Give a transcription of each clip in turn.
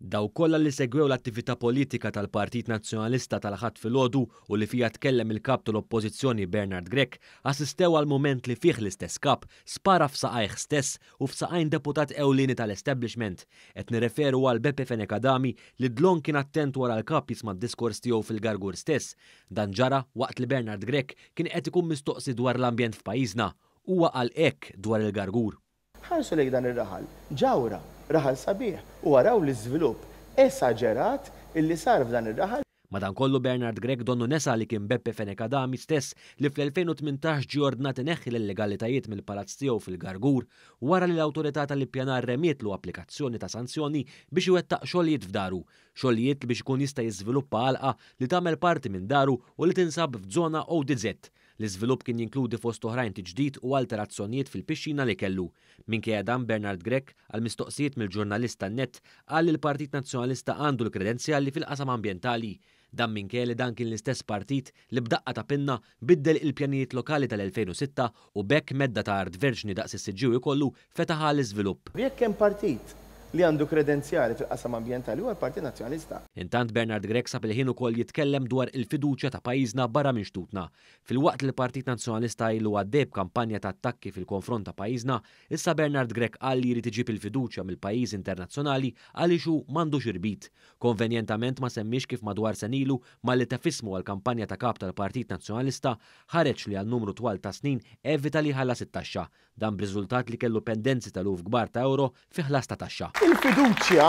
Daw kollha li segwew l-attività politika tal-Partit Nazzjonalista tal-ħadd filgħodu u li fija tkellem il-kap tal-Oppożizzjoni Bernard Grech assistew għal mument li fih l-istess kap spara f'saqajh stess u f'saqajn deputat ewlieni tal-establishment. Qed nirreferu għal Beppe Fenekadami li dlon kien attent wara l-kap jisma' d-diskors tiegħu fil-Gargur stess. Dan ġara waqt li Bernard Grech kien qed ikun mistoqsi dwar l-ambjent f'pajjiżna. Huwa qal hekk dwar il-Gargur. Ħarsu lejn dan ir-raħal, ġawra, raħal sabiħ, u waraw l-iżvilupp esaġerat illi sar f'dan ir-raħal. Madankollu Bernard Grech donnu nesa li kien Beppe Fenekadami stess li fl-2018 ġie ordnat ineħħi l-legalitajiet mill-palazz tiegħu fil-Gargur wara li l-awtorità tal-ippjanar remietlu applikazzjoni ta' sanzjoni biex iwettaq xogħlijiet f'daru, xogħlijiet biex ikun jista' jiżviluppa għalqa li tagħmel parti minn daru u li tinsab f'żona ODZ. L-iżvilupp kien jinkludi fost oħrajn tiġdid u alterazzjonijiet fil-pixxina li kellu. Minkejja dan Bernard Grech għal mistoqsijiet mill-ġurnalista Net qal li l-Partit Nazzjonalista għandu l-kredenzjali fil-qasam ambjentali. Dan minkejja li dan kien l-istess partit li b'daqqa ta' pinna biddel il-pjanijiet lokali tal-2006 u bekk medda ta' art verġni daqs is-siġġiew ikollu fetaħa l-iżvilupp. Jekk hemm partit li għandu kredenzjali fil-qasam ambjentali huwa l-Partit Nazzjonalista. Intant Bernard Grech sab il-ħin ukoll jitkellem dwar il-fiduċja ta' pajjiżna barra minn xtutna. Filwaqt li l-Partit Nazzjonalista ilu għaddej b'kampanja ta' attakki fil-konfront ta' pajjiżna, issa Bernard Grech qal li jrid iġib il-fiduċja mill-pajjiż internazzjonali għaliex hu m'għandux irbit. Konvenjentament ma semmix kif madwar senilu ma li tefismu għal-kampanja ta' kap tal-Partit Nazzjonalista ħareġ li għal numru twal ta' snin evita li ħallas it-taxxa. Dan b'riżultat li kellu pendenzi tal-uf kbar ta' euro fi ħlas ta' taxxa. Il-fiduċja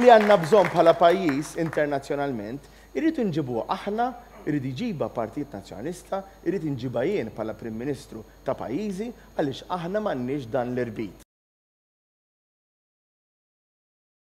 li għandna bżonn bħala pajjiż internazzjonalment irrid inġibuha aħna, irrid iġibha Partit Nazzjonalista, irrid inġibha jien bħala Prim Ministru ta' pajjiżi għaliex aħna m'għandniex dan l-irbit.